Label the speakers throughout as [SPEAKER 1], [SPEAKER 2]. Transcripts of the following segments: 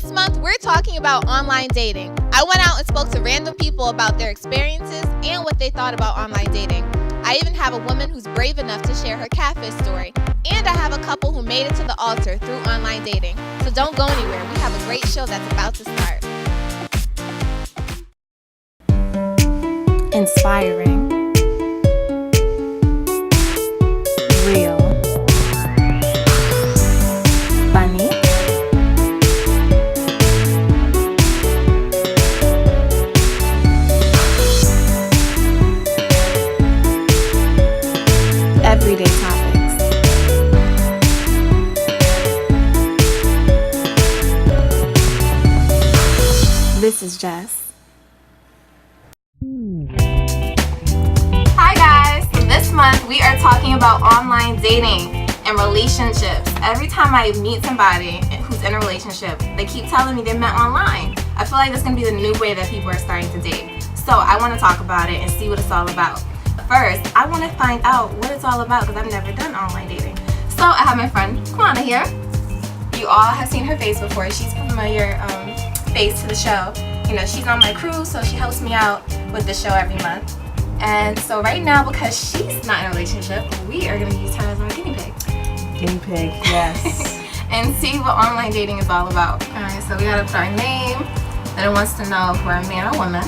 [SPEAKER 1] This month, we're talking about online dating. I went out and spoke to random people about their experiences and what they thought about online dating. I even have a woman who's brave enough to share her catfish story. And I have a couple who made it to the altar through online dating. So don't go anywhere. We have a great show that's about to start.
[SPEAKER 2] Inspiring. Real. Funny. Everyday topics. This is Jess.
[SPEAKER 1] Hi guys, so this month we are talking about online dating and relationships. Every time I meet somebody who's in a relationship, they keep telling me they met online. I feel like that's going to be the new way that people are starting to date. So I want to talk about it and see what it's all about. First, I want to find out what it's all about because I've never done online dating. So I have my friend Kwana here. You all have seen her face before. She's a familiar face to the show. You know, she's on my crew, so she helps me out with the show every month. And so right now, because she's not in a relationship, we are going to use her as our guinea pig.
[SPEAKER 3] Guinea pig, yes.
[SPEAKER 1] And see what online dating is all about. Alright, so we gotta put our name. Then it wants to know if we're a man or woman,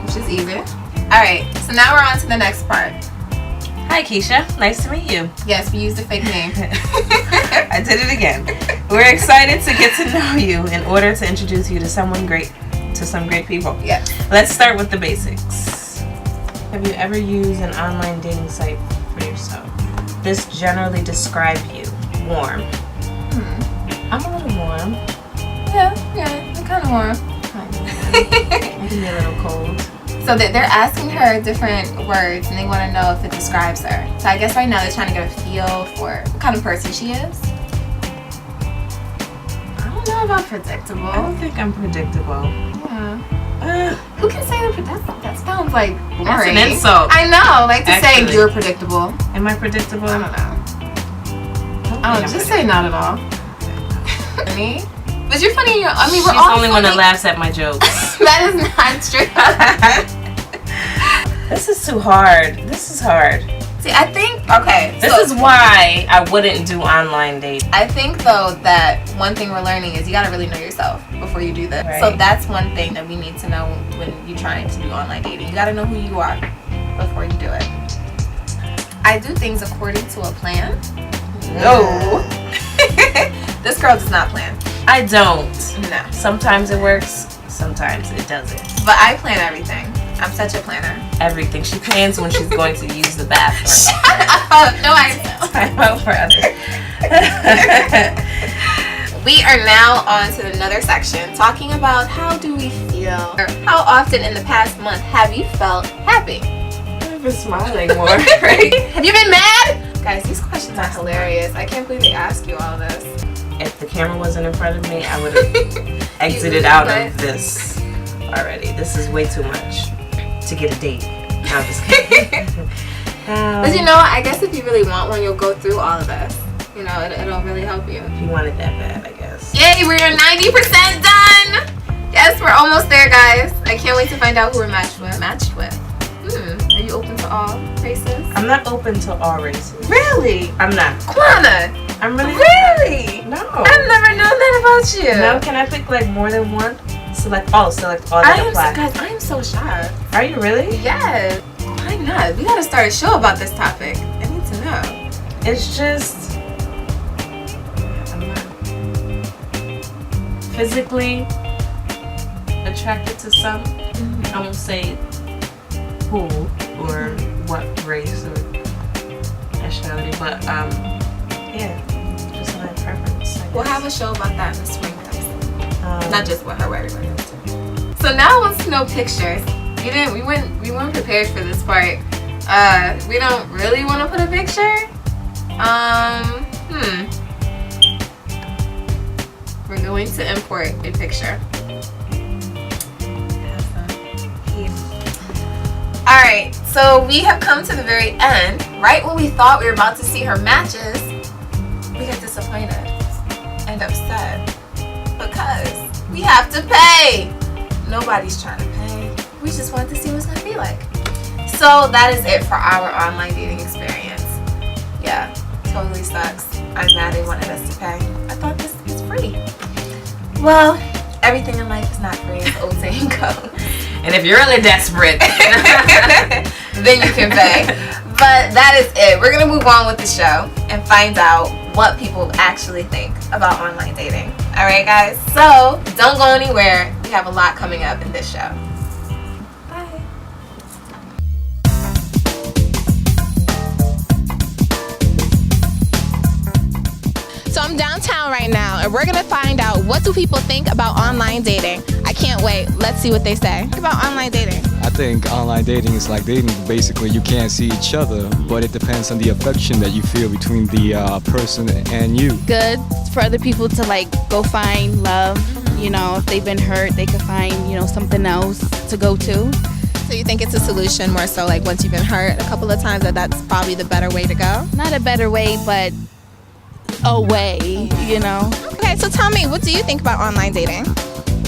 [SPEAKER 1] which is easy. Alright, so now we're on to the next part.
[SPEAKER 3] Hi Keisha, nice to meet you.
[SPEAKER 1] Yes, we used a fake name.
[SPEAKER 3] I did it again. We're excited to get to know you in order to introduce you to some great people.
[SPEAKER 1] Yeah.
[SPEAKER 3] Let's start with the basics. Have you ever used an online dating site for yourself? This generally describe you. Warm. I'm a little warm.
[SPEAKER 1] Yeah, I'm kind of warm.
[SPEAKER 3] I can be a little cold.
[SPEAKER 1] So they're asking her different words and they want to know if it describes her. So I guess right now they're trying to get a feel for what kind of person she is. I don't know about predictable.
[SPEAKER 3] I don't think I'm predictable.
[SPEAKER 1] Yeah. Who can say they're predictable? That sounds like boring.
[SPEAKER 3] That's an insult.
[SPEAKER 1] I know, like to
[SPEAKER 3] Actually.
[SPEAKER 1] say you're predictable.
[SPEAKER 3] Am I predictable?
[SPEAKER 1] I don't know. Oh, just say not at all. Me? But you're funny. I mean, we're
[SPEAKER 3] She's
[SPEAKER 1] all
[SPEAKER 3] the only one
[SPEAKER 1] funny.
[SPEAKER 3] that laughs at my jokes.
[SPEAKER 1] That is not true.
[SPEAKER 3] This is too hard. This is hard.
[SPEAKER 1] See, I think, okay.
[SPEAKER 3] This is why I wouldn't do online dating.
[SPEAKER 1] I think, though, that one thing we're learning is you got to really know yourself before you do this.
[SPEAKER 3] Right.
[SPEAKER 1] So that's one thing that we need to know when you're trying to do online dating. You got to know who you are before you do it. I do things according to a plan. No. This girl does not plan.
[SPEAKER 3] I don't.
[SPEAKER 1] No.
[SPEAKER 3] Sometimes it works, sometimes it doesn't.
[SPEAKER 1] But I plan everything. I'm such a planner.
[SPEAKER 3] Everything. She plans when she's going to use the bathroom.
[SPEAKER 1] Shut up. No, I know.
[SPEAKER 3] Time out for others.
[SPEAKER 1] We are now on to another section talking about how do we feel, or how often in the past month have you felt happy?
[SPEAKER 3] I've been smiling more, right?
[SPEAKER 1] Have you been mad? Guys, these questions are hilarious. I can't believe they ask you all this.
[SPEAKER 3] If the camera wasn't in front of me, I would have exited out of this already. This is way too much to get a date. No, I'm just kidding.
[SPEAKER 1] But you know, I guess if you really want one, you'll go through all of this. You know, it'll really help you.
[SPEAKER 3] If you want it that bad, I guess.
[SPEAKER 1] Yay, we're 90% done! Yes, we're almost there, guys. I can't wait to find out who we're matched with. Are you open to all races?
[SPEAKER 3] I'm not open to all races.
[SPEAKER 1] Really?
[SPEAKER 3] I'm not.
[SPEAKER 1] Kwana!
[SPEAKER 3] I'm really
[SPEAKER 1] Really?
[SPEAKER 3] not. No.
[SPEAKER 1] I've never known that about you.
[SPEAKER 3] No, can I pick like more than one? Select all that apply.
[SPEAKER 1] Guys, I am so shy.
[SPEAKER 3] Are you really?
[SPEAKER 1] Yes. Why not? We gotta start a show about this topic. I need to know.
[SPEAKER 3] It's just I'm not physically attracted to some. I won't say who or what race or nationality, but yeah, just my preference.
[SPEAKER 1] We'll have a show about that in the spring, guys. Not just with her, but everybody else too. So now I want to know pictures. We weren't prepared for this part. We don't really want to put a picture. We're going to import a picture. Alright, so we have come to the very end. Right when we thought we were about to see her matches, we got disappointed and upset because We have to pay. Nobody's trying to pay. We just wanted to see what it's going to be like. So that is it for our online dating experience. Yeah, totally sucks. I'm mad they wanted us to pay. I thought this was free. Well, everything in life is not free, as old saying goes.
[SPEAKER 3] And if you're really desperate,
[SPEAKER 1] then you can pay. But that is it. We're going to move on with the show and find out what people actually think about online dating. All right, guys? So don't go anywhere. We have a lot coming up in this show. Bye. So I'm downtown right now, and we're going to find out what do people think about online dating. I can't wait. Let's see what they say about online dating.
[SPEAKER 4] I think online dating is like dating. Basically, you can't see each other, but it depends on the affection that you feel between the person and you.
[SPEAKER 5] Good for other people to like go find love. You know, if they've been hurt, they could find, you know, something else to go to.
[SPEAKER 1] So you think it's a solution more so like once you've been hurt a couple of times, that's probably the better way to go?
[SPEAKER 5] Not a better way, but a way, you know.
[SPEAKER 1] Okay, so tell me, what do you think about online dating?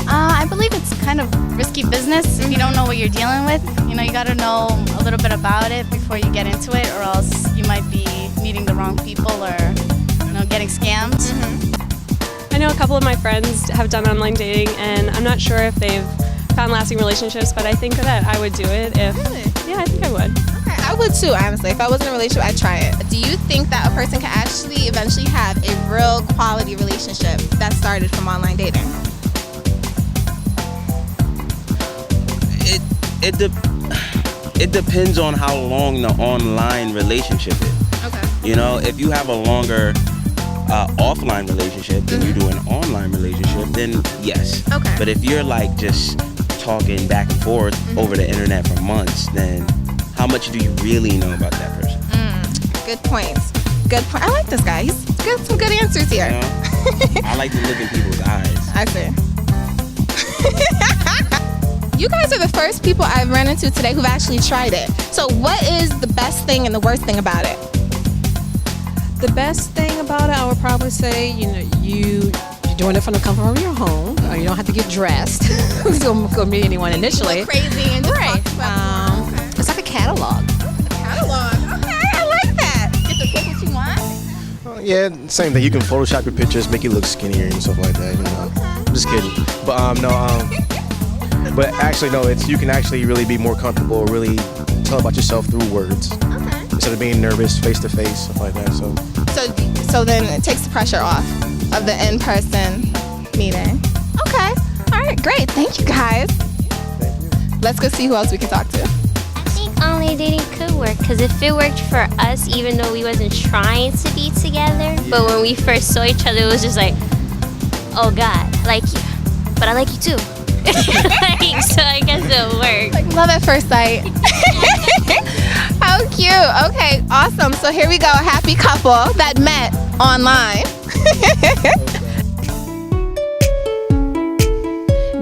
[SPEAKER 5] I believe it's kind of risky business if you don't know what you're dealing with. You know, you got to know a little bit about it before you get into it, or else you might be meeting the wrong people or, you know, getting scammed.
[SPEAKER 6] I know a couple of my friends have done online dating, and I'm not sure if they've found lasting relationships, but I think that I would do it if...
[SPEAKER 1] Really?
[SPEAKER 6] Yeah, I think I would.
[SPEAKER 1] Okay, I would too, honestly. If I was in a relationship, I'd try it. Do you think that a person can actually eventually have a real quality relationship that started from online dating?
[SPEAKER 7] It depends on how long the online relationship is.
[SPEAKER 1] Okay.
[SPEAKER 7] You know, if you have a longer offline relationship than you do an online relationship, then yes.
[SPEAKER 1] Okay.
[SPEAKER 7] But if you're like just talking back and forth over the internet for months, then how much do you really know about that person?
[SPEAKER 1] Good point. Good point. I like this guy. He's got some good answers here.
[SPEAKER 7] You know? I like to look in people's eyes.
[SPEAKER 1] I see. You guys are the first people I've run into today who've actually tried it. So what is the best thing and the worst thing about it?
[SPEAKER 8] The best thing about it, I would probably say, you know, you're doing it from the comfort of your home. You don't have to get dressed. It's going to be anyone initially.
[SPEAKER 1] Crazy and just
[SPEAKER 8] Right.
[SPEAKER 1] talk about
[SPEAKER 8] It's like a catalog.
[SPEAKER 1] catalog. Okay, I like that. Get to pick what you want.
[SPEAKER 9] Yeah, same thing. You can Photoshop your pictures, make you look skinnier and stuff like that. You know, I'm just kidding. But but actually no. You can actually really be more comfortable, really tell about yourself through words
[SPEAKER 1] Okay.
[SPEAKER 9] instead of being nervous face to face, stuff like that.
[SPEAKER 1] So then it takes the pressure off of the in-person meeting. Okay. All right. Great. Thank you guys. Let's go see who else we can talk to.
[SPEAKER 10] I think online dating could work because if it worked for us, even though we wasn't trying to be together, but when we first saw each other, it was just like, oh God, I like you, but I like you too. Like, so I guess it'll work.
[SPEAKER 1] Like love at first sight. How cute. Okay, awesome. So here we go. Happy couple that met online.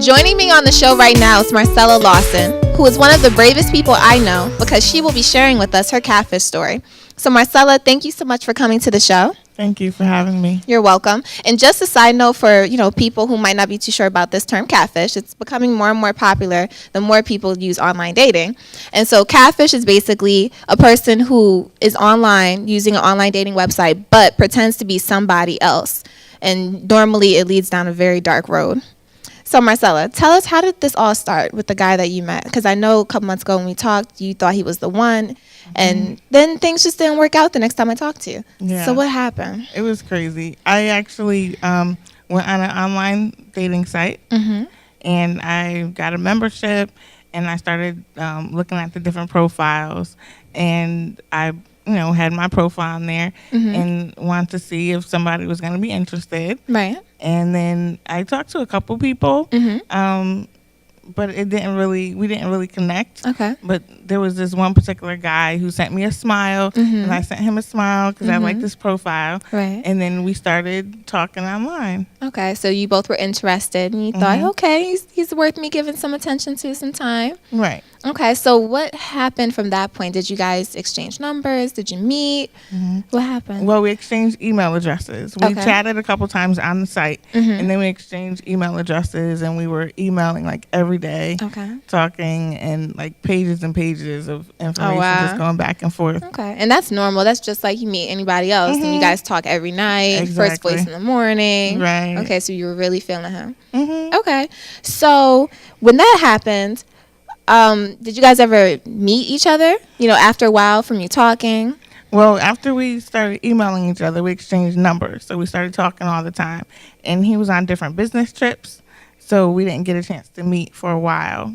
[SPEAKER 1] Joining me on the show right now is Marcella Lawson, who is one of the bravest people I know because she will be sharing with us her catfish story. So Marcella, thank you so much for coming to the show.
[SPEAKER 11] Thank you for having me.
[SPEAKER 1] You're welcome. And just a side note for, people who might not be too sure about this term catfish, it's becoming more and more popular the more people use online dating. And so catfish is basically a person who is online using an online dating website but pretends to be somebody else. And normally it leads down a very dark road. So Marcella, tell us, how did this all start with the guy that you met? Because I know a couple months ago when we talked, you thought he was the one, and then things just didn't work out the next time I talked to you.
[SPEAKER 11] Yeah.
[SPEAKER 1] So what happened?
[SPEAKER 11] It was crazy. I actually went on an online dating site, and I got a membership, and I started looking at the different profiles, and I had my profile in there and wanted to see if somebody was going to be interested.
[SPEAKER 1] Right.
[SPEAKER 11] And then I talked to a couple people, but we didn't really connect.
[SPEAKER 1] Okay.
[SPEAKER 11] But there was this one particular guy who sent me a smile, and I sent him a smile because I liked his profile.
[SPEAKER 1] Right.
[SPEAKER 11] And then we started talking online.
[SPEAKER 1] Okay, so you both were interested, and you thought, okay, he's worth me giving some attention to, some time.
[SPEAKER 11] Right.
[SPEAKER 12] Okay, so what happened from that point? Did you guys exchange numbers? Did you meet? What happened?
[SPEAKER 11] Well, we exchanged email addresses. We
[SPEAKER 12] Okay.
[SPEAKER 11] chatted a couple times on the site, and then we exchanged email addresses, and we were emailing like every day,
[SPEAKER 12] Okay.
[SPEAKER 11] talking, and like pages and pages of information just going back and forth.
[SPEAKER 12] Okay, and that's normal. That's just like you meet anybody else, and you guys talk every night, first voice in the morning.
[SPEAKER 11] Right.
[SPEAKER 12] Okay, so you were really feeling him. Okay, so when that happened, did you guys ever meet each other? You know, after a while from you talking?
[SPEAKER 11] Well, after we started emailing each other, we exchanged numbers. So we started talking all the time. And he was on different business trips, so we didn't get a chance to meet for a while.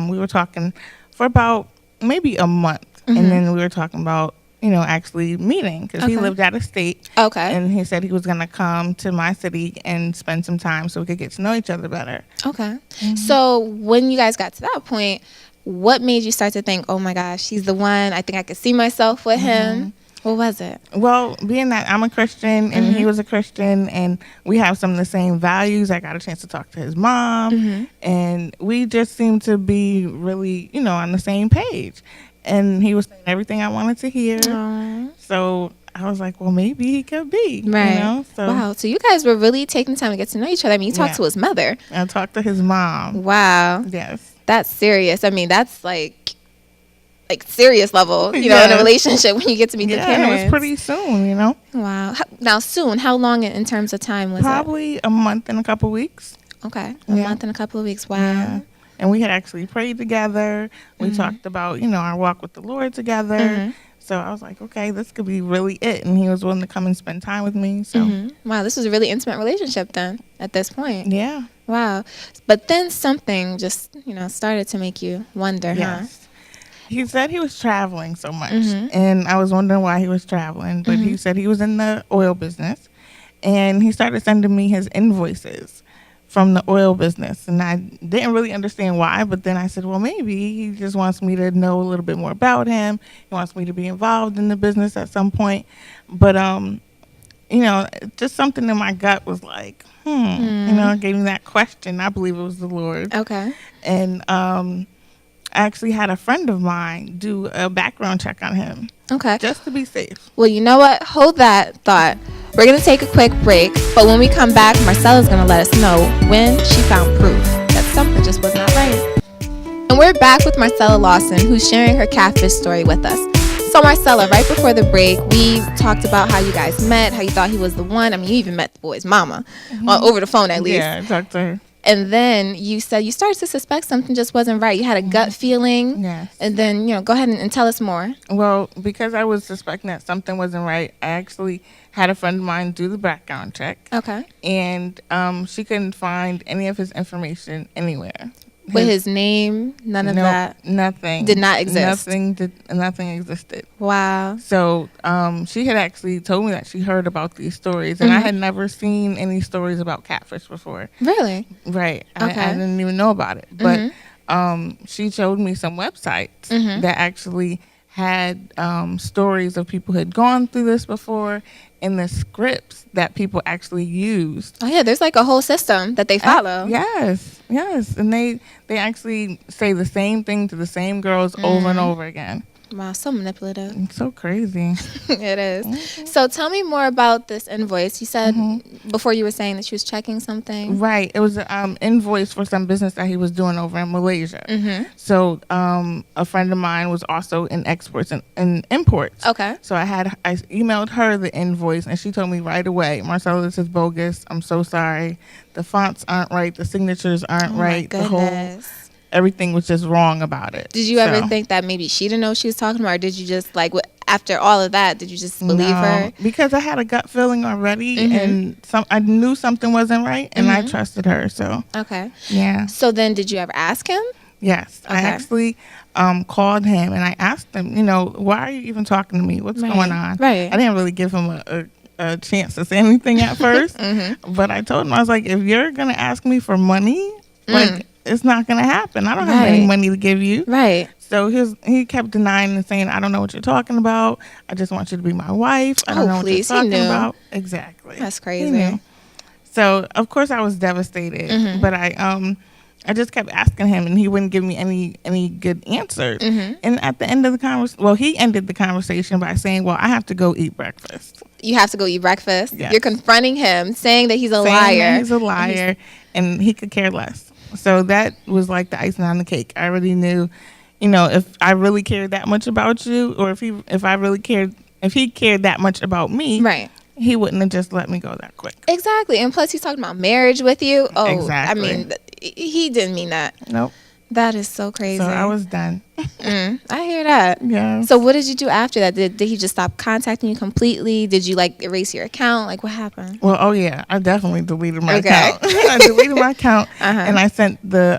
[SPEAKER 11] We were talking for about maybe a month. And then we were talking about, you know, actually meeting because he lived out of state.
[SPEAKER 12] Okay.
[SPEAKER 11] And he said he was going to come to my city and spend some time so we could get to know each other better.
[SPEAKER 12] Okay. So when you guys got to that point, what made you start to think, oh my gosh, he's the one, I think I could see myself with him? What was it?
[SPEAKER 11] Well, being that I'm a Christian and he was a Christian and we have some of the same values, I got a chance to talk to his mom and we just seemed to be really, you know, on the same page. And he was saying everything I wanted to hear.
[SPEAKER 12] Aww.
[SPEAKER 11] So I was like, well, maybe he could be.
[SPEAKER 12] Right.
[SPEAKER 11] You know? So,
[SPEAKER 12] wow. So you guys were really taking time to get to know each other. I mean, you talked to his mother.
[SPEAKER 11] I talked to his mom.
[SPEAKER 12] Wow.
[SPEAKER 11] Yes.
[SPEAKER 12] That's serious. I mean, that's like serious level, you know, in a relationship when you get to meet the parents.
[SPEAKER 11] Yeah, it was pretty soon, you know.
[SPEAKER 12] Wow. Now, soon, how long in terms of time was
[SPEAKER 11] Probably a month and a couple weeks.
[SPEAKER 12] Okay. A month and a couple of weeks. Wow. Yeah.
[SPEAKER 11] And we had actually prayed together. We talked about, you know, our walk with the Lord together. So I was like, okay, this could be really it. And he was willing to come and spend time with me. So
[SPEAKER 12] wow, this was a really intimate relationship then at this point.
[SPEAKER 11] Yeah.
[SPEAKER 12] Wow. But then something just, you know, started to make you wonder, huh?
[SPEAKER 11] He said he was traveling so much. And I was wondering why he was traveling. But he said he was in the oil business. And he started sending me his invoices from the oil business. And I didn't really understand why, but then I said, well, maybe he just wants me to know a little bit more about him. He wants me to be involved in the business at some point. But, you know, just something in my gut was like, you know, gave me that question. I believe it was the Lord.
[SPEAKER 12] Okay.
[SPEAKER 11] And I actually had a friend of mine do a background check on him.
[SPEAKER 12] Okay.
[SPEAKER 11] Just to be safe.
[SPEAKER 12] Well, you know what? Hold that thought. We're going to take a quick break, but when we come back, Marcella's going to let us know when she found proof that something just was not right. And we're back with Marcella Lawson, who's sharing her catfish story with us. So, Marcella, right before the break, we talked about how you guys met, how you thought he was the one. I mean, you even met the boy's mama, over the phone at least.
[SPEAKER 11] Yeah, I talked to her.
[SPEAKER 12] And then you said you started to suspect something just wasn't right. You had a gut feeling.
[SPEAKER 11] Yes.
[SPEAKER 12] And then, you know, go ahead and tell us more.
[SPEAKER 11] Well, because I was suspecting that something wasn't right, I actually had a friend of mine do the background check.
[SPEAKER 12] Okay.
[SPEAKER 11] And she couldn't find any of his information anywhere.
[SPEAKER 12] With his name, none of that?
[SPEAKER 11] Nothing.
[SPEAKER 12] Did not exist?
[SPEAKER 11] Nothing existed.
[SPEAKER 12] Wow.
[SPEAKER 11] So she had actually told me that she heard about these stories, and I had never seen any stories about catfish before.
[SPEAKER 12] Really?
[SPEAKER 11] Right.
[SPEAKER 12] Okay.
[SPEAKER 11] I didn't even know about it. But she showed me some websites that actually had stories of people who had gone through this before and the scripts that people actually used.
[SPEAKER 12] Oh, yeah. There's like a whole system that they follow.
[SPEAKER 11] Yes. And they actually say the same thing to the same girls over and over again.
[SPEAKER 12] Wow, so manipulative.
[SPEAKER 11] It's so crazy.
[SPEAKER 12] It is. So tell me more about this invoice. You said before you were saying that she was checking something.
[SPEAKER 11] Right. It was an invoice for some business that he was doing over in Malaysia. So a friend of mine was also in exports and imports.
[SPEAKER 12] Okay.
[SPEAKER 11] So I emailed her the invoice, and she told me right away, Marcella, this is bogus. I'm so sorry. The fonts aren't right. The signatures aren't right.
[SPEAKER 12] My goodness.
[SPEAKER 11] Everything was just wrong about it.
[SPEAKER 12] Did you ever think that maybe she didn't know what she was talking about, or did you just after all of that, did you just believe her?
[SPEAKER 11] Because I had a gut feeling already, and I knew something wasn't right, and I trusted her. So
[SPEAKER 12] okay,
[SPEAKER 11] yeah.
[SPEAKER 12] So then, did you ever ask him?
[SPEAKER 11] Yes, I actually called him and I asked him, you know, why are you even talking to me? What's going on?
[SPEAKER 12] Right.
[SPEAKER 11] I didn't really give him a chance to say anything at first, but I told him, I was like, if you're gonna ask me for money, like, it's not going to happen. I don't have any money to give you.
[SPEAKER 12] Right.
[SPEAKER 11] So he kept denying and saying, I don't know what you're talking about. I just want you to be my wife. I don't know what you're talking about. Exactly.
[SPEAKER 12] That's crazy.
[SPEAKER 11] So, of course, I was devastated. But I I just kept asking him, and he wouldn't give me any good answers.
[SPEAKER 12] Mm-hmm.
[SPEAKER 11] And at the end of the conversation, well, he ended the conversation by saying, well, I have to go eat breakfast.
[SPEAKER 12] You have to go eat breakfast.
[SPEAKER 11] Yes.
[SPEAKER 12] You're confronting him, saying that he's a
[SPEAKER 11] Saying
[SPEAKER 12] liar.
[SPEAKER 11] that he's a liar, and he could care less. So that was like the icing on the cake. I already knew, if I really cared that much about you, or if he cared that much about me,
[SPEAKER 12] Right.
[SPEAKER 11] he wouldn't have just let me go that quick.
[SPEAKER 12] Exactly. And plus, he's talking about marriage with you. Oh,
[SPEAKER 11] Exactly.
[SPEAKER 12] I mean, he didn't mean that.
[SPEAKER 11] Nope.
[SPEAKER 12] That is so crazy.
[SPEAKER 11] So I was done.
[SPEAKER 12] I hear that.
[SPEAKER 11] Yeah.
[SPEAKER 12] So what did you do after that? Did he just stop contacting you completely? Did you erase your account? What happened?
[SPEAKER 11] Well, oh yeah, I definitely deleted my
[SPEAKER 12] Okay.
[SPEAKER 11] account. I deleted my account,
[SPEAKER 12] Uh-huh.
[SPEAKER 11] and I sent the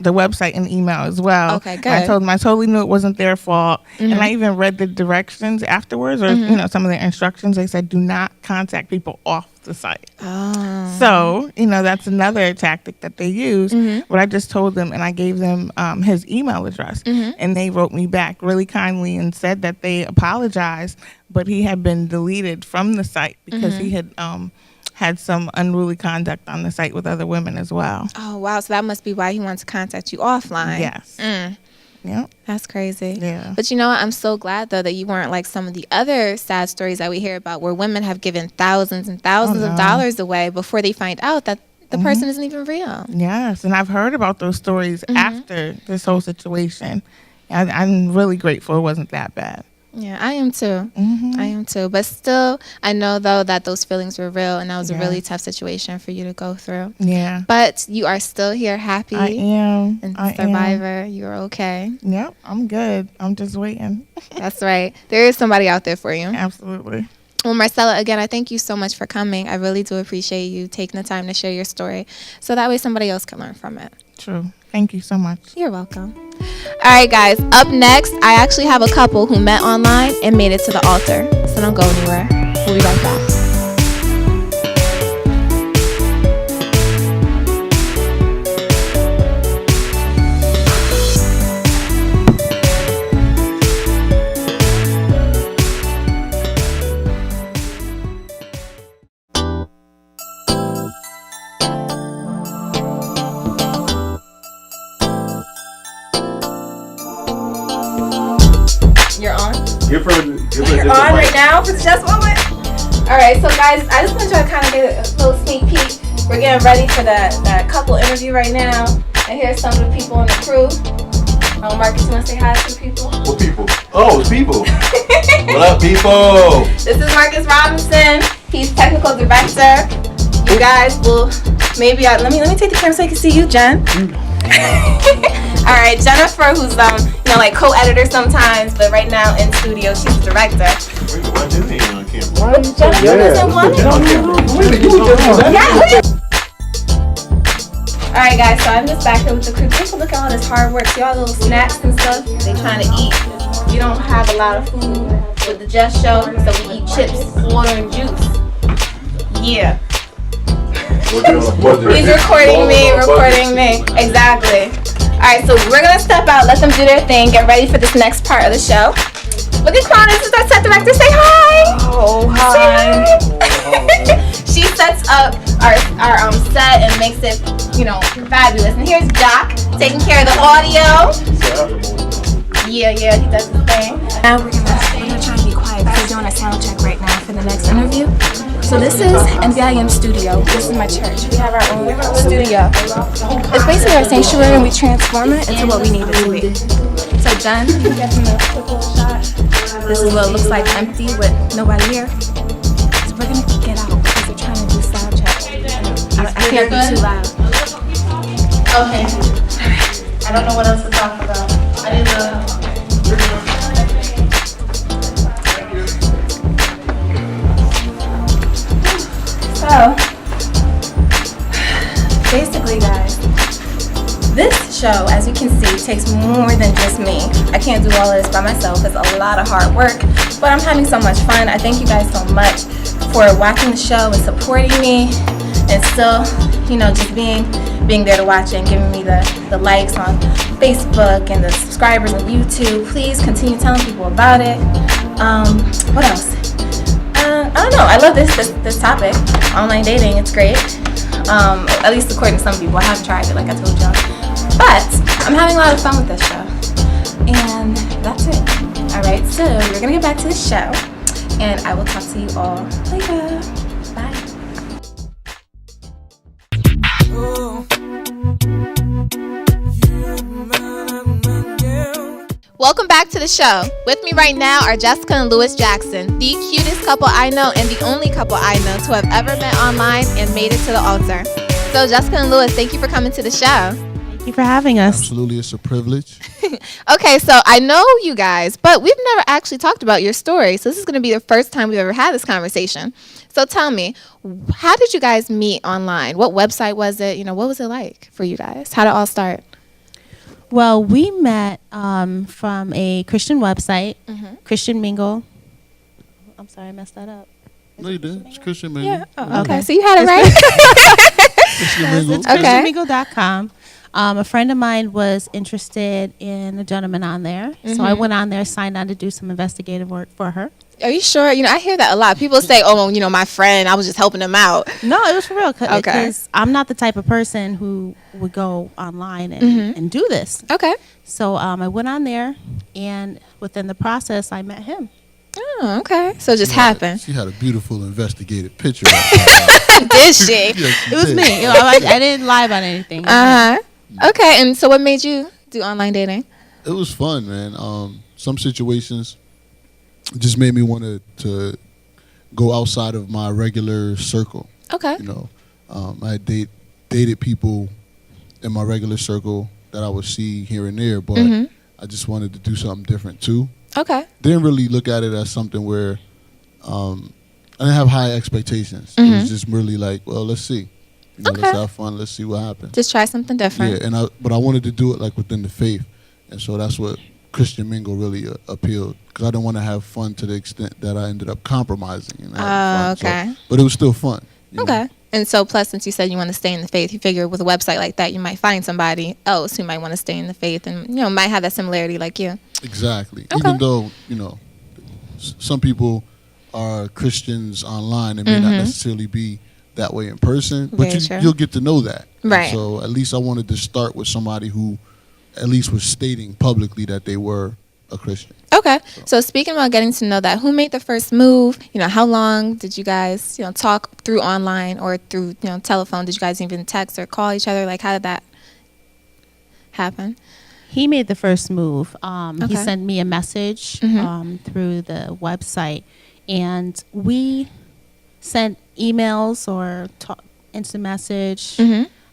[SPEAKER 11] website an email as well.
[SPEAKER 12] Okay, good.
[SPEAKER 11] I told them I totally knew it wasn't their fault,
[SPEAKER 12] Mhm.
[SPEAKER 11] and I even read the directions afterwards, or
[SPEAKER 12] Mhm.
[SPEAKER 11] some of the instructions. They said do not contact people off the site.
[SPEAKER 12] Oh.
[SPEAKER 11] So that's another tactic that they use.
[SPEAKER 12] Mhm.
[SPEAKER 11] But I just told them, and I gave them his email address,
[SPEAKER 12] Mhm.
[SPEAKER 11] and they wrote me back really kindly and said that they apologized, but he had been deleted from the site because
[SPEAKER 12] Mhm.
[SPEAKER 11] he had had some unruly conduct on the site with other women as well.
[SPEAKER 12] Oh, wow. So that must be why he wanted to contact you offline.
[SPEAKER 11] Yes. Yep.
[SPEAKER 12] That's crazy.
[SPEAKER 11] Yeah.
[SPEAKER 12] But you know what? I'm so glad, though, that you weren't like some of the other sad stories that we hear about where women have given thousands and thousands of dollars away before they find out that the person isn't even real.
[SPEAKER 11] Yes, and I've heard about those stories
[SPEAKER 12] Mhm.
[SPEAKER 11] after this whole situation. I'm really grateful it wasn't that bad.
[SPEAKER 12] Yeah, I am too.
[SPEAKER 11] Mm-hmm.
[SPEAKER 12] I am too. But still, I know, though, that those feelings were real and that was a
[SPEAKER 11] Yeah.
[SPEAKER 12] really tough situation for you to go through.
[SPEAKER 11] Yeah.
[SPEAKER 12] But you are still here, happy.
[SPEAKER 11] I am.
[SPEAKER 12] And
[SPEAKER 11] I am.
[SPEAKER 12] survivor. You're okay.
[SPEAKER 11] Yep, I'm good. I'm just waiting.
[SPEAKER 12] That's right. There is somebody out there for you.
[SPEAKER 11] Absolutely.
[SPEAKER 12] Well, Marcella, again, I thank you so much for coming. I really do appreciate you taking the time to share your story so that way somebody else can learn from it.
[SPEAKER 11] True. Thank you so much.
[SPEAKER 12] You're welcome. All right, guys. Up next, I actually have a couple who met online and made it to the altar. So don't go anywhere. We'll be right back.
[SPEAKER 1] You're on?
[SPEAKER 13] You're
[SPEAKER 1] on right now for the Jess moment? Alright, so guys, I just want you to kind of get a little sneak peek. We're getting ready for that couple interview right now. And here's some of the people on the crew. Marcus, you want to say hi to the people?
[SPEAKER 13] What people? Oh, it's people. What up, people?
[SPEAKER 1] This is Marcus Robinson. He's technical director. You guys will maybe let me take the camera so you can see you, Jen. All right, Jennifer, who's like co-editor sometimes, but right now in studio she's the director.
[SPEAKER 13] Why Jen ain't on camera?
[SPEAKER 1] Jennifer doesn't want it. Yeah. All right, guys. So I'm just back here with the crew. Take a look at all this hard work. See all the little snacks and stuff they trying to eat. We don't have a lot of food with the Jess show, so we eat chips, water, and juice. Yeah. He's recording me. Exactly. Alright, so we're gonna step out, let them do their thing, get ready for this next part of the show. Look at Clown, this is our set director. Say hi!
[SPEAKER 14] Oh, hi.
[SPEAKER 1] Say hi. She sets up our set and makes it, fabulous. And here's Doc taking care of the audio. Yeah, he does his thing. Now we're gonna try to be quiet because we're doing a sound check right now for the next interview. So this is NVIM Studio. This is my church. We have our own studio. It's basically our sanctuary, and we transform it into what we need it to be. So Jen, you get from the quick little shot. This is what it looks like, empty with nobody here. So we're gonna get out because we're trying to do sound check. I can't be too loud. Okay. I don't know what else to talk about. I didn't know. So, basically, guys, this show, as you can see, takes more than just me. I can't do all of this by myself. It's a lot of hard work, but I'm having so much fun. I thank you guys so much for watching the show and supporting me, and still, just being there to watch it and giving me the likes on Facebook and the subscribers on YouTube. Please continue telling people about it. What else? I don't know. I love this topic. Online dating, it's great. At least according to some people. I haven't tried it, like I told y'all. But I'm having a lot of fun with this show. And that's it. Alright, so we're gonna get back to the show. And I will talk to you all later. Bye.
[SPEAKER 12] Welcome back to the show. With me right now are Jessica and Lewis Jackson, the cutest couple I know and the only couple I know to have ever met online and made it to the altar. So Jessica and Lewis, thank you for coming to the show.
[SPEAKER 2] Thank you for having us.
[SPEAKER 13] Absolutely, it's a privilege.
[SPEAKER 12] Okay, so I know you guys, but we've never actually talked about your story. So this is going to be the first time we've ever had this conversation. So tell me, how did you guys meet online? What website was it? What was it like for you guys? How did it all start?
[SPEAKER 2] Well, we met from a Christian website, Christian Mingle. I'm sorry, I messed that up.
[SPEAKER 13] No, you did. It's Christian Mingle.
[SPEAKER 12] Yeah. Oh, okay, so you had it right.
[SPEAKER 13] Christian Mingle.
[SPEAKER 2] It's christianmingle.com. A friend of mine was interested in a gentleman on there. So I went on there, signed on to do some investigative work for her.
[SPEAKER 12] Are you sure? I hear that a lot. People say, oh, my friend, I was just helping them out.
[SPEAKER 2] No, it was for real.
[SPEAKER 12] Okay.
[SPEAKER 2] Because I'm not the type of person who would go online and do this.
[SPEAKER 12] Okay.
[SPEAKER 2] So I went on there, and within the process, I met him.
[SPEAKER 12] Oh, okay. So it just happened.
[SPEAKER 13] She had a beautiful investigative picture.
[SPEAKER 12] Did she?
[SPEAKER 13] Yes,
[SPEAKER 2] It was me. I didn't lie about anything.
[SPEAKER 12] Okay. And so what made you do online dating?
[SPEAKER 13] It was fun, man. Some situations just made me want to go outside of my regular circle.
[SPEAKER 12] Okay.
[SPEAKER 13] I dated people in my regular circle that I would see here and there, but I just wanted to do something different too.
[SPEAKER 12] Okay.
[SPEAKER 13] Didn't really look at it as something where I didn't have high expectations. It was just really like, well, let's see. Let's have fun. Let's see what happens.
[SPEAKER 12] Just try something different.
[SPEAKER 13] Yeah, but I wanted to do it like within the faith, and so that's what Christian Mingle really appealed, because I didn't want to have fun to the extent that I ended up compromising.
[SPEAKER 12] Okay.
[SPEAKER 13] But it was still fun.
[SPEAKER 12] Okay. And so, plus, since you said you want to stay in the faith, you figure with a website like that, you might find somebody else who might want to stay in the faith and, might have that similarity like you.
[SPEAKER 13] Exactly.
[SPEAKER 12] Okay.
[SPEAKER 13] Even though, some people are Christians online and may not necessarily be that way in person, but you'll get to know that.
[SPEAKER 12] Right.
[SPEAKER 13] And so at least I wanted to start with somebody who at least was stating publicly that they were a Christian.
[SPEAKER 12] Okay. So speaking about getting to know that, who made the first move? How long did you guys, talk through online or through, telephone? Did you guys even text or call each other? Like, how did that happen?
[SPEAKER 2] He made the first move. He
[SPEAKER 12] Okay.
[SPEAKER 2] sent me a message through the website, and we sent emails or instant message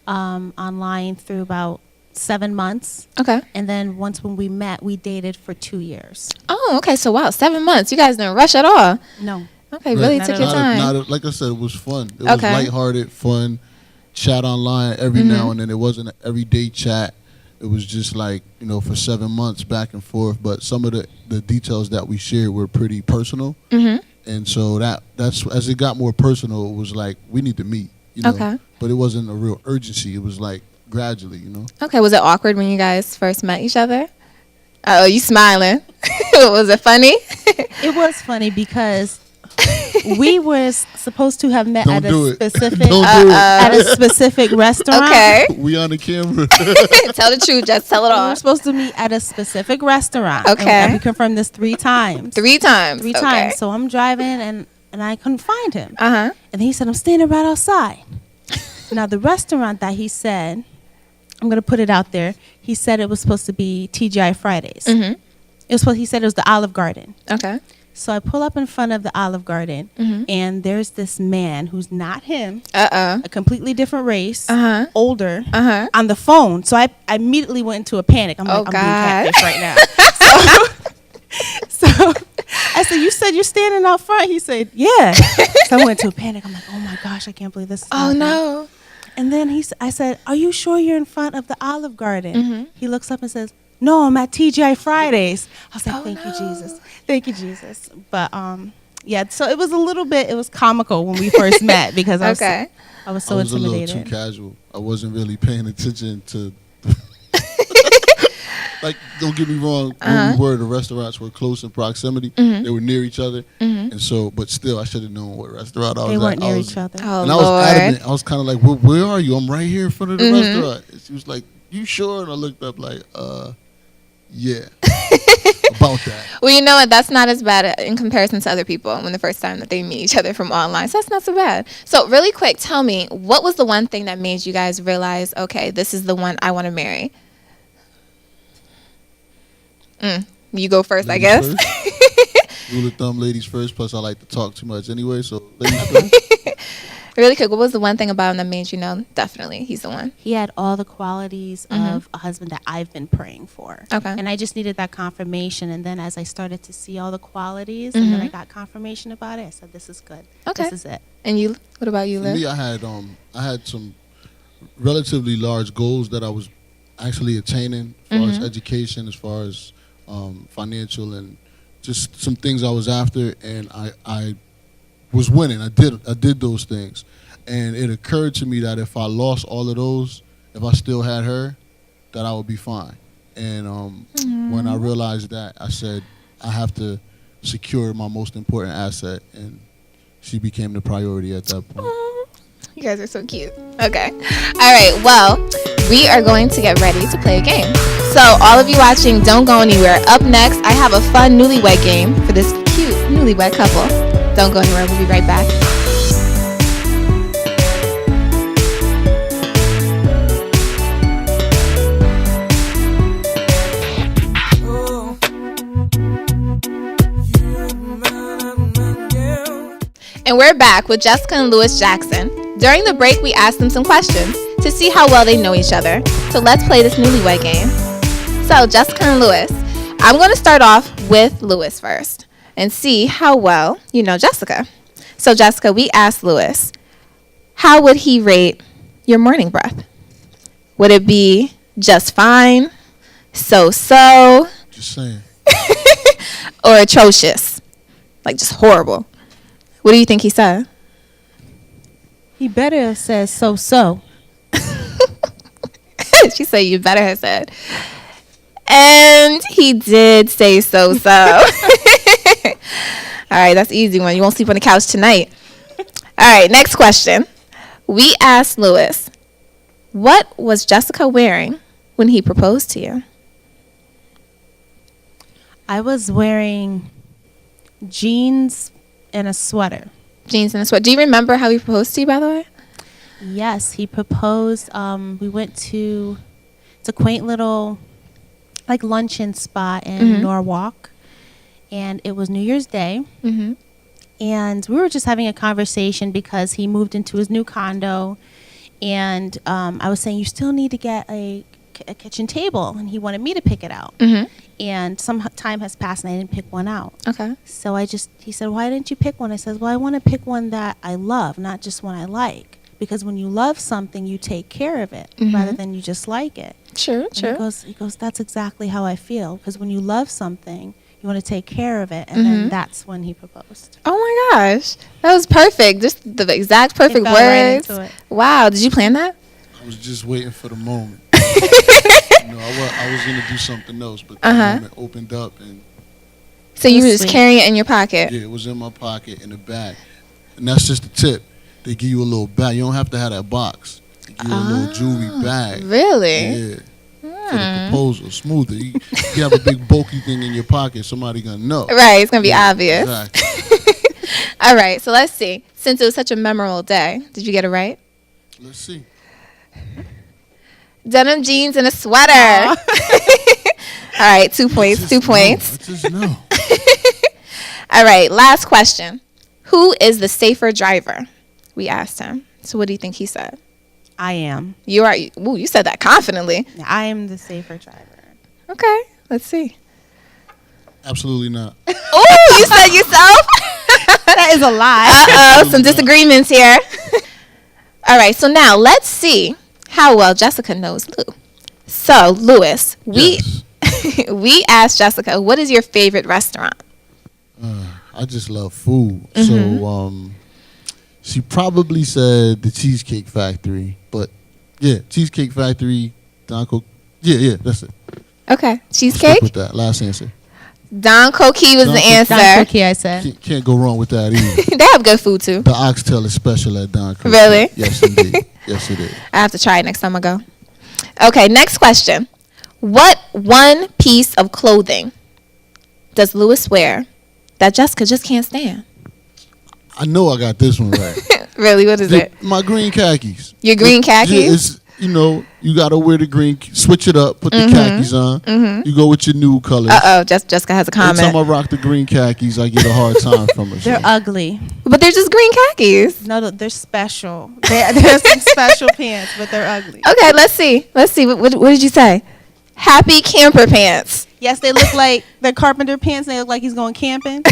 [SPEAKER 2] online through about 7 months.
[SPEAKER 12] Okay.
[SPEAKER 2] And then when we met, we dated for 2 years.
[SPEAKER 12] Oh, okay. So, wow, 7 months. You guys didn't rush at all.
[SPEAKER 2] No.
[SPEAKER 12] Okay, really took your time.
[SPEAKER 13] Like I said, it was fun. It was lighthearted, fun, chat online every now and then. It wasn't an everyday chat. It was just like, for 7 months back and forth. But some of the details that we shared were pretty personal. And so that's as it got more personal, it was like, we need to meet.
[SPEAKER 12] Okay.
[SPEAKER 13] But it wasn't a real urgency. It was like gradually,
[SPEAKER 12] Okay, was it awkward when you guys first met each other? Oh, you smiling. Was it funny?
[SPEAKER 2] It was funny because we were supposed to have met
[SPEAKER 13] Don't
[SPEAKER 2] at
[SPEAKER 13] do
[SPEAKER 2] a
[SPEAKER 13] it.
[SPEAKER 2] specific
[SPEAKER 13] Don't do it.
[SPEAKER 2] at a specific restaurant.
[SPEAKER 12] Okay.
[SPEAKER 13] We on the camera.
[SPEAKER 12] Tell the truth, just tell it
[SPEAKER 2] We
[SPEAKER 12] all.
[SPEAKER 2] were supposed to meet at a specific restaurant.
[SPEAKER 12] Okay.
[SPEAKER 2] And we confirmed this 3 times.
[SPEAKER 12] 3 times.
[SPEAKER 2] Three
[SPEAKER 12] Okay.
[SPEAKER 2] times. So I'm driving and I couldn't find him.
[SPEAKER 12] Uh-huh.
[SPEAKER 2] And he said, I'm standing right outside. Now, the restaurant that he said, I'm going to put it out there. He said it was supposed to be TGI Fridays. He said it was the Olive Garden.
[SPEAKER 12] Okay.
[SPEAKER 2] So I pull up in front of the Olive Garden, and there's this man who's not him,
[SPEAKER 12] Uh-oh.
[SPEAKER 2] a completely different race,
[SPEAKER 12] Uh-huh.
[SPEAKER 2] older,
[SPEAKER 12] Uh-huh.
[SPEAKER 2] on the phone. So I immediately went into a panic. I'm like, I'm being
[SPEAKER 12] God.
[SPEAKER 2] catfished right now. So I said, you said you're standing out front? He said, yeah. So I went into a panic. I'm like, oh my gosh, I can't believe this is
[SPEAKER 12] Oh,
[SPEAKER 2] happening.
[SPEAKER 12] no.
[SPEAKER 2] And then I said, are you sure you're in front of the Olive Garden? He looks up and says, no, I'm at TGI Fridays. I was like, thank you, Jesus. Thank you, Jesus. But, yeah, so it was it was comical when we first met because I was so
[SPEAKER 13] I was
[SPEAKER 2] intimidated.
[SPEAKER 13] a little too casual. I wasn't really paying attention to... Like, don't get me wrong, when we were, the restaurants were close in proximity. They were near each other. And so, but still, I should have known what restaurant I was
[SPEAKER 2] They weren't
[SPEAKER 13] at.
[SPEAKER 2] near each other.
[SPEAKER 12] Oh,
[SPEAKER 13] And I
[SPEAKER 12] Lord.
[SPEAKER 13] was adamant. I was kind of like, well, where are you? I'm right here in front of the restaurant. And she was like, you sure? And I looked up like, yeah. About that.
[SPEAKER 12] Well, you know what? That's not as bad in comparison to other people when the first time that they meet each other from online. So that's not so bad. So really quick, tell me, what was the one thing that made you guys realize, okay, this is the one I want to marry? You go first,
[SPEAKER 13] Ladies
[SPEAKER 12] I guess.
[SPEAKER 13] first. Rule of thumb, ladies first. Plus, I like to talk too much anyway, so ladies first.
[SPEAKER 12] Really quick, what was the one thing about him that made you know, definitely, he's the one?
[SPEAKER 2] He had all the qualities of a husband that I've been praying for.
[SPEAKER 12] Okay.
[SPEAKER 2] And I just needed that confirmation. And then as I started to see all the qualities, and then I got confirmation about it, I said, this is good.
[SPEAKER 12] Okay.
[SPEAKER 2] This is it.
[SPEAKER 12] And you, what about you,
[SPEAKER 13] For
[SPEAKER 12] Liv?
[SPEAKER 13] me, I had some relatively large goals that I was actually attaining as far as education, as far as financial, and just some things I was after, and I was winning. I did those things, and it occurred to me that if I lost all of those, if I still had her, that I would be fine. And when I realized that, I said I have to secure my most important asset, and she became the priority at that point.
[SPEAKER 12] You guys are so cute. Okay. All right. Well, we are going to get ready to play a game. So all of you watching, don't go anywhere. Up next, I have a fun newlywed game for this cute newlywed couple. Don't go anywhere. We'll be right back. And we're back with Jessica and Lewis Jackson. During the break, we asked them some questions to see how well they know each other. So let's play this newlywed game. So Jessica and Lewis, I'm going to start off with Lewis first and see how well you know Jessica. So Jessica, we asked Lewis, how would he rate your morning breath? Would it be just fine, so-so,
[SPEAKER 13] Just saying.
[SPEAKER 12] or atrocious? Like just horrible? What do you think he said?
[SPEAKER 2] He better have said so.
[SPEAKER 12] She said you better have said. And he did say so. All right, that's an easy one. You won't sleep on the couch tonight. All right, next question. We asked Lewis, what was Jessica wearing when he proposed to you?
[SPEAKER 2] I was wearing jeans and a sweater.
[SPEAKER 12] Jeans and a sweater. Do you remember how he proposed to you, by the way?
[SPEAKER 2] Yes, he proposed. We went to, it's a quaint little like luncheon spot in Norwalk, and it was New Year's Day. And we were just having a conversation because he moved into his new condo, and I was saying, you still need to get a kitchen table, and he wanted me to pick it out. And some time has passed and I didn't pick one out.
[SPEAKER 12] Okay.
[SPEAKER 2] So he said, why didn't you pick one? I said, well, I want to pick one that I love, not just one I like. Because when you love something, you take care of it rather than you just like it.
[SPEAKER 12] True.
[SPEAKER 2] He goes, that's exactly how I feel. Because when you love something, you want to take care of it. And then that's when he proposed.
[SPEAKER 12] Oh my gosh. That was perfect. Just the exact perfect
[SPEAKER 2] fell
[SPEAKER 12] words.
[SPEAKER 2] right into it.
[SPEAKER 12] Wow. Did you plan that?
[SPEAKER 13] I was just waiting for the moment. I was going to do something else, but the moment opened up, and
[SPEAKER 12] So you were just carrying it in your pocket?
[SPEAKER 13] yeah, it was in my pocket in the bag. And that's just the tip. They give you a little bag. You don't have to have that box. They give you a little jewelry bag.
[SPEAKER 12] Really?
[SPEAKER 13] Yeah. For the proposal, smoother. You have a big bulky thing in your pocket, somebody gonna know.
[SPEAKER 12] Right, it's gonna be obvious.
[SPEAKER 13] Exactly.
[SPEAKER 12] All right, so let's see. Since it was such a memorable day, did you get it right?
[SPEAKER 13] Let's see.
[SPEAKER 12] Denim jeans and a sweater. All right, 2 points. 2 points.
[SPEAKER 13] I just know.
[SPEAKER 12] All right, last question. Who is the safer driver? We asked him. So what do you think he said?
[SPEAKER 2] I am.
[SPEAKER 12] You are. Ooh, you said that confidently.
[SPEAKER 2] I am the safer driver.
[SPEAKER 12] Okay, let's see.
[SPEAKER 13] Absolutely not.
[SPEAKER 12] Oh, you said yourself?
[SPEAKER 2] That is a lie.
[SPEAKER 12] Uh-oh, some disagreements here. All right, so now let's see how well Jessica knows Lou. So, Lewis, we asked Jessica, what is your favorite restaurant?
[SPEAKER 13] I just love food. So, she probably said the Cheesecake Factory, but yeah, Cheesecake Factory, Donko. Yeah, that's it.
[SPEAKER 12] Okay,
[SPEAKER 13] I'll
[SPEAKER 12] cheesecake?
[SPEAKER 13] stick with that. Last answer.
[SPEAKER 12] Don Coquille was
[SPEAKER 13] Don
[SPEAKER 12] the
[SPEAKER 13] Coquille.
[SPEAKER 12] answer.
[SPEAKER 2] Don Cookie, I said.
[SPEAKER 13] Can't go wrong with that either.
[SPEAKER 12] They have good food too.
[SPEAKER 13] The oxtail is special at Don Coquille.
[SPEAKER 12] Really?
[SPEAKER 13] Yes, indeed. Yes, it is.
[SPEAKER 12] I have to try it next time I go. Okay, next question. What one piece of clothing does Lewis wear that Jessica just can't stand?
[SPEAKER 13] I know I got this one right.
[SPEAKER 12] Really? What is it?
[SPEAKER 13] My green khakis.
[SPEAKER 12] Your green khakis?
[SPEAKER 13] Yeah, it's, you know, you got to wear the green, switch it up, put the khakis on. You go with your nude colors.
[SPEAKER 12] Uh-oh, Jessica has a comment.
[SPEAKER 13] Every time I rock the green khakis, I get a hard time from her.
[SPEAKER 2] They're ugly.
[SPEAKER 12] But they're just green khakis.
[SPEAKER 2] No, they're special. They're some special pants, but they're ugly.
[SPEAKER 12] Okay, let's see. What did you say? Happy camper pants.
[SPEAKER 2] Yes, they look like they're carpenter pants. And they look like he's going camping.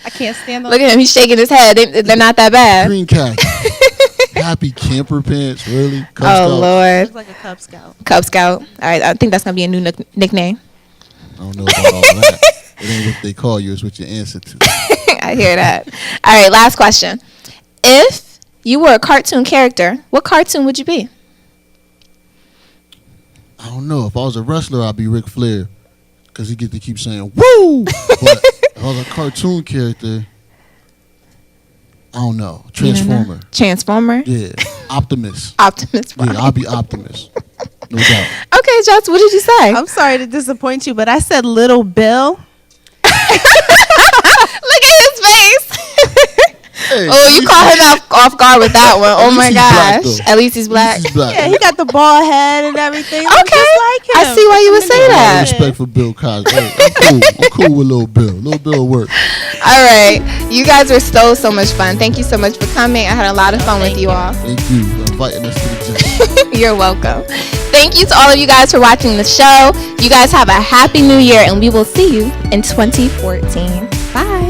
[SPEAKER 2] I can't stand those.
[SPEAKER 12] Look at him. He's shaking his head. They're not that bad.
[SPEAKER 13] Green khakis. Happy camper pants, really?
[SPEAKER 12] Cub Scout. Lord.
[SPEAKER 2] Looks like a Cub Scout.
[SPEAKER 12] Cub Scout. All right, I think that's going to be a new nickname.
[SPEAKER 13] I don't know about all that. It ain't what they call you, it's what you answer to.
[SPEAKER 12] I hear that. All right, last question. If you were a cartoon character, what cartoon would you be?
[SPEAKER 13] I don't know. If I was a wrestler, I'd be Ric Flair. Because he get to keep saying, woo! But if I was a cartoon character, I don't know. Transformer.
[SPEAKER 12] Transformer?
[SPEAKER 13] Yeah. Optimus.
[SPEAKER 12] Optimus Prime.
[SPEAKER 13] Yeah, I'll be Optimus. No doubt.
[SPEAKER 12] Okay, Jess, what did you say?
[SPEAKER 2] I'm sorry to disappoint you, but I said Little Bill.
[SPEAKER 12] Look at his face.
[SPEAKER 13] Hey,
[SPEAKER 12] oh, you caught him off guard with that one. Oh my gosh. At least he's black.
[SPEAKER 2] Yeah, he got the bald head and everything.
[SPEAKER 12] Okay.
[SPEAKER 2] Just like him.
[SPEAKER 12] I see why you would say that.
[SPEAKER 13] Respect for Bill Cosby. Hey, I'm cool with Lil Bill. Lil Bill work.
[SPEAKER 12] All right. You guys were so much fun. Thank you so much for coming. I had a lot of fun with you all.
[SPEAKER 13] Thank you for inviting us to the gym.
[SPEAKER 12] You're welcome. Thank you to all of you guys for watching the show. You guys have a happy new year, and we will see you in 2014. Bye.